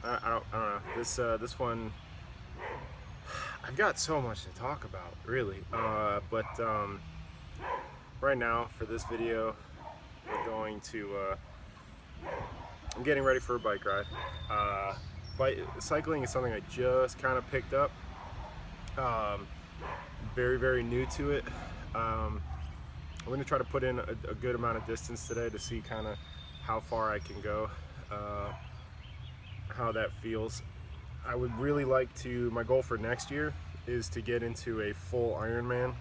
I don't know. This one, I've got so much to talk about, really. But right now for this video, we're going to. I'm getting ready for a bike ride. Cycling is something I just kind of picked up. Um, very new to it. I'm going to try to put in a good amount of distance today to see kind of how far I can go, how that feels. I would really like to, my goal for next year is to get into a full Ironman.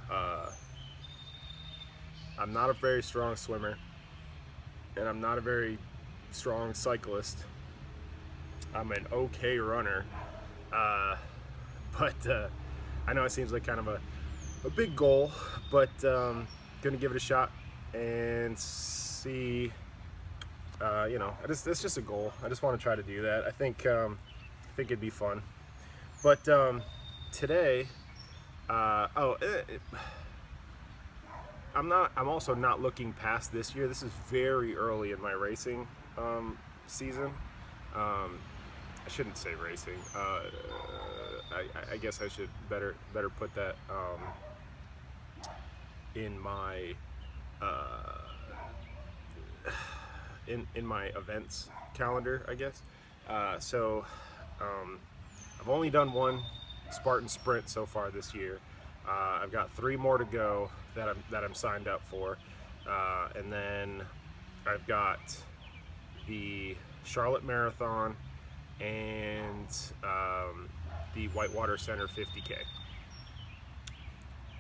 Uh, I'm not a very strong swimmer, and I'm not a very strong cyclist. I'm an okay runner, uh, but I know it seems like kind of a big goal, but gonna give it a shot and see. It's just a goal. I just want to try to do that. I think it'd be fun. But today, I'm not. I'm also not looking past this year. This is very early in my racing season. I shouldn't say racing. I guess I should better put that in my in my events calendar, I guess. So I've only done one Spartan sprint so far this year. I've got 3 more to go that I'm signed up for, and then I've got the Charlotte Marathon and the Whitewater Center 50K.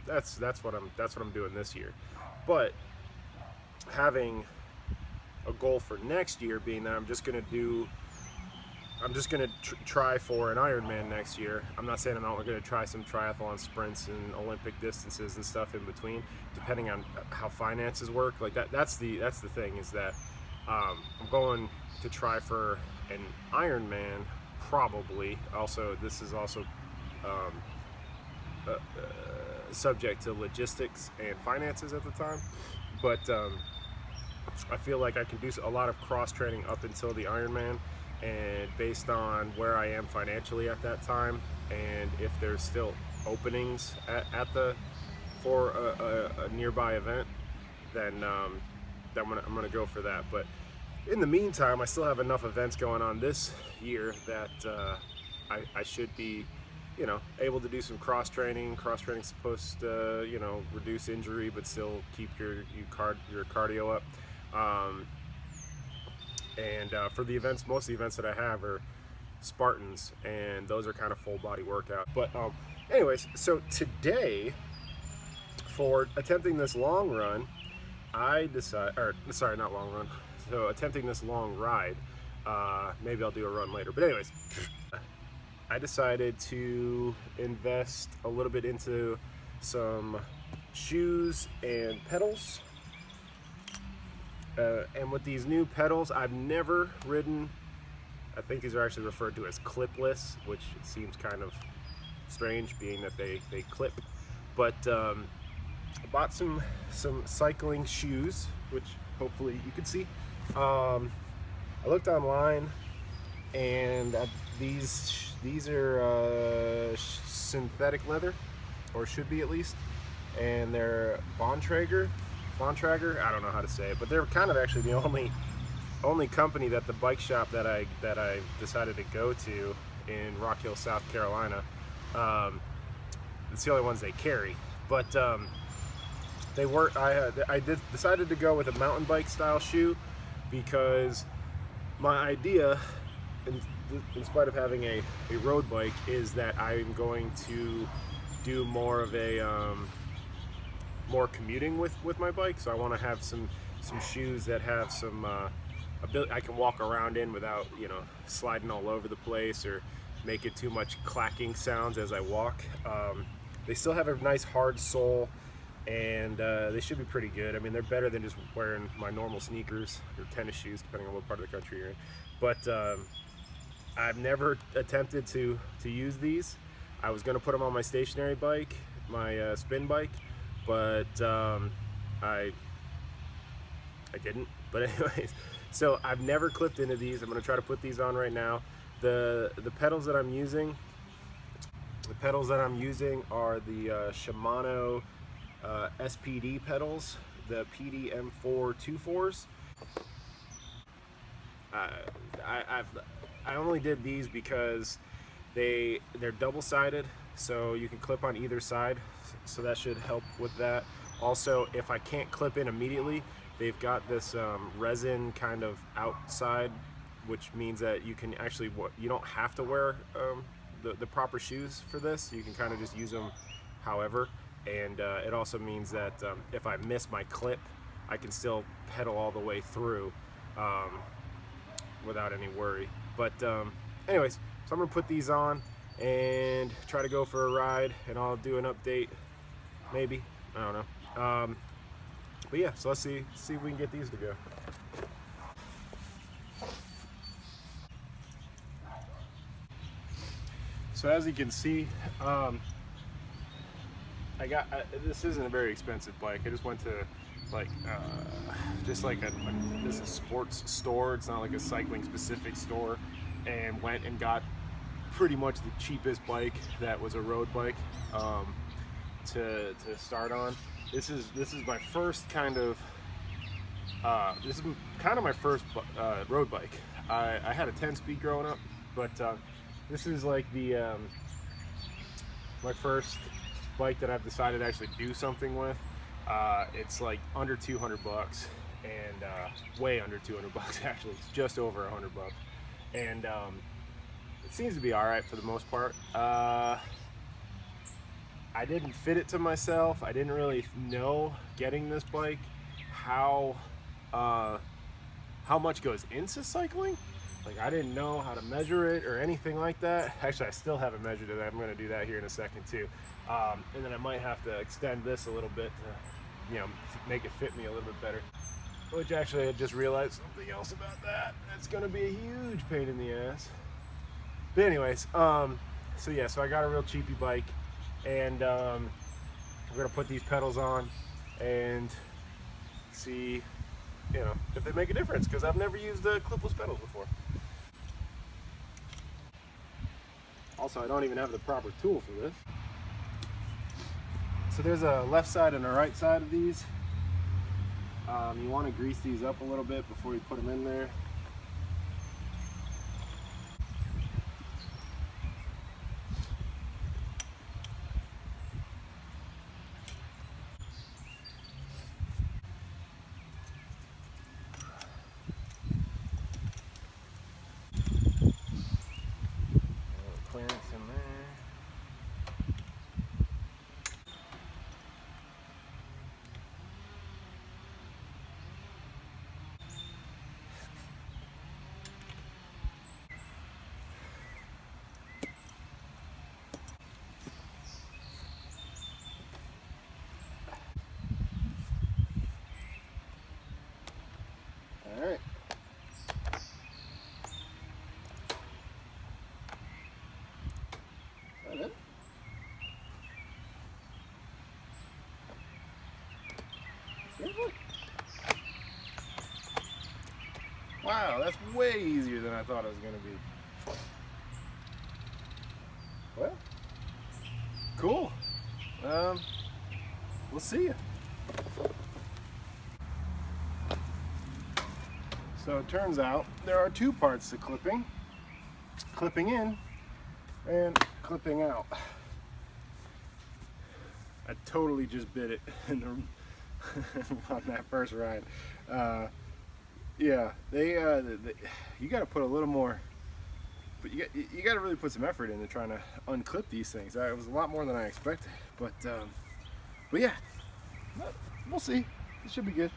That's what I'm doing this year. But having a goal for next year being that I'm just gonna try for an Ironman next year. I'm not saying I'm not going to try some triathlon sprints and Olympic distances and stuff in between, depending on how finances work. Like that's the thing, is that I'm going to try for an Ironman probably. Also, this is also subject to logistics and finances at the time, but I feel like I can do a lot of cross training up until the Ironman. And based on where I am financially at that time, and if there's still openings for a nearby event, then I'm gonna go for that. But in the meantime, I still have enough events going on this year that I should be, able to do some cross training. Cross training is supposed to, reduce injury, but still keep your cardio up. And for the events, most of the events that I have are Spartans, and those are kind of full body workout. But anyways, so today, for attempting this long run, not long run, so attempting this long ride, maybe I'll do a run later. But anyways, I decided to invest a little bit into some shoes and pedals. And with these new pedals, I've never ridden, I think these are actually referred to as clipless, which seems kind of strange being that they clip. But I bought some cycling shoes, which hopefully you can see. I looked online, and these are synthetic leather, or should be at least, and they're Bontrager, I don't know how to say it, but they're kind of actually the only company that the bike shop that I decided to go to in Rock Hill, South Carolina. It's the only ones they carry, but they were. Decided to go with a mountain bike style shoe because my idea, in spite of having a road bike, is that I'm going to do more of a more commuting with my bike. So I want to have some shoes that have some ability I can walk around in without sliding all over the place or making too much clacking sounds as I walk. They still have a nice hard sole, and they should be pretty good. I mean, they're better than just wearing my normal sneakers or tennis shoes, depending on what part of the country you're in. But I've never attempted to use these. I was going to put them on my stationary bike, my spin bike, but I didn't. But anyways, So I've never clipped into these. I'm going to try to put these on right now. The pedals that I'm using, are the Shimano SPD pedals, the PDM4 24s. I only did these because they're double-sided, so you can clip on either side, so that should help with that. Also, if I can't clip in immediately, they've got this resin kind of outside, which means that you can actually, you don't have to wear the proper shoes for this. You can kind of just use them however, and it also means that if I miss my clip, I can still pedal all the way through without any worry. But anyways, so I'm gonna put these on and try to go for a ride, and I'll do an update, maybe, I don't know. But yeah, so let's see if we can get these to go. So as you can see, this isn't a very expensive bike. I just went to like just like this is a sports store. It's not like a cycling specific store, and went and got pretty much the cheapest bike that was a road bike to start on. This is my first kind of my first road bike. I had a 10-speed growing up, but this is like the my first bike that I've decided to actually do something with. It's like under 200 bucks, and way under 200 bucks actually. It's just over 100 bucks, and it seems to be all right for the most part. I didn't fit it to myself. I didn't really know getting this bike how much goes into cycling. Like, I didn't know how to measure it or anything like that. Actually, I still haven't measured it. I'm going to do that here in a second too. And then I might have to extend this a little bit to, make it fit me a little bit better. Which actually, I just realized something else about that. It's going to be a huge pain in the ass. But anyways, so yeah, so I got a real cheapy bike, and we're going to put these pedals on and see, if they make a difference, because I've never used clipless pedals before. Also, I don't even have the proper tool for this. So there's a left side and a right side of these. You want to grease these up a little bit before you put them in there. Clearance in there. All right. Is that it? Seriously? Wow, that's way easier than I thought it was going to be. Well, cool. We'll see you. So it turns out there are two parts to clipping. Clipping in and clipping out. I totally just bit it on that first ride. Yeah, you got to put a little more, but you got to really put some effort into trying to unclip these things. It was a lot more than I expected, but yeah, we'll see. It should be good.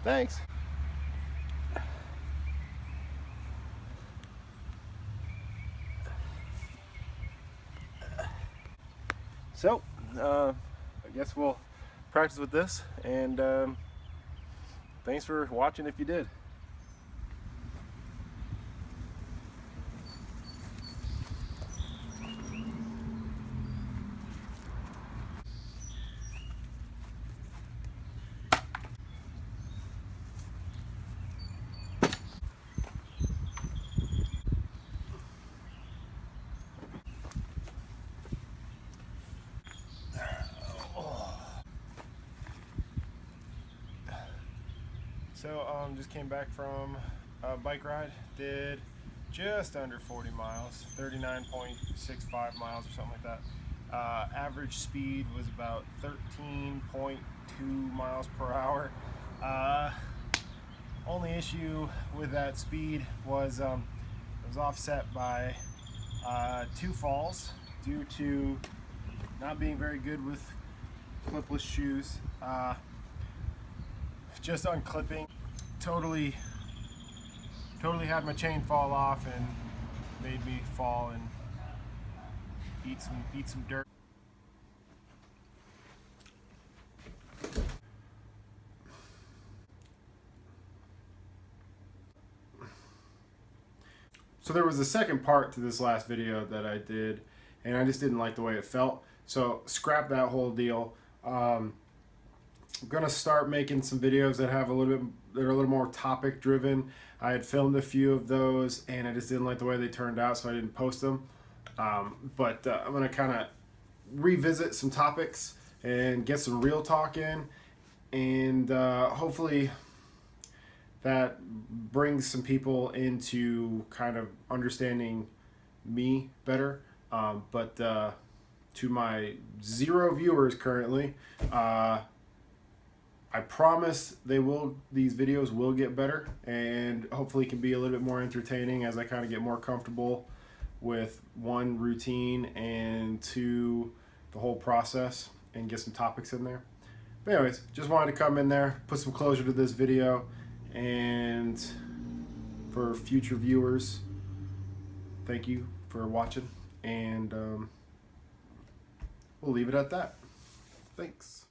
Thanks. So, I guess we'll practice with this, and thanks for watching if you did. So just came back from a bike ride. Did just under 40 miles, 39.65 miles or something like that. Average speed was about 13.2 miles per hour. Only issue with that speed was it was offset by 2 falls due to not being very good with clipless shoes. Just unclipping, totally had my chain fall off and made me fall and eat some dirt. So there was a second part to this last video that I did, and I just didn't like the way it felt. So scrap that whole deal. I'm gonna start making some videos that have that are a little more topic driven. I had filmed a few of those, and I just didn't like the way they turned out, so I didn't post them. But I'm gonna kind of revisit some topics and get some real talk in, and hopefully that brings some people into kind of understanding me better. But to my 0 viewers currently, I promise these videos will get better, and hopefully can be a little bit more entertaining as I kind of get more comfortable with 1, routine, and 2, the whole process, and get some topics in there. But anyways, just wanted to come in there, put some closure to this video, and for future viewers, thank you for watching, and we'll leave it at that. Thanks.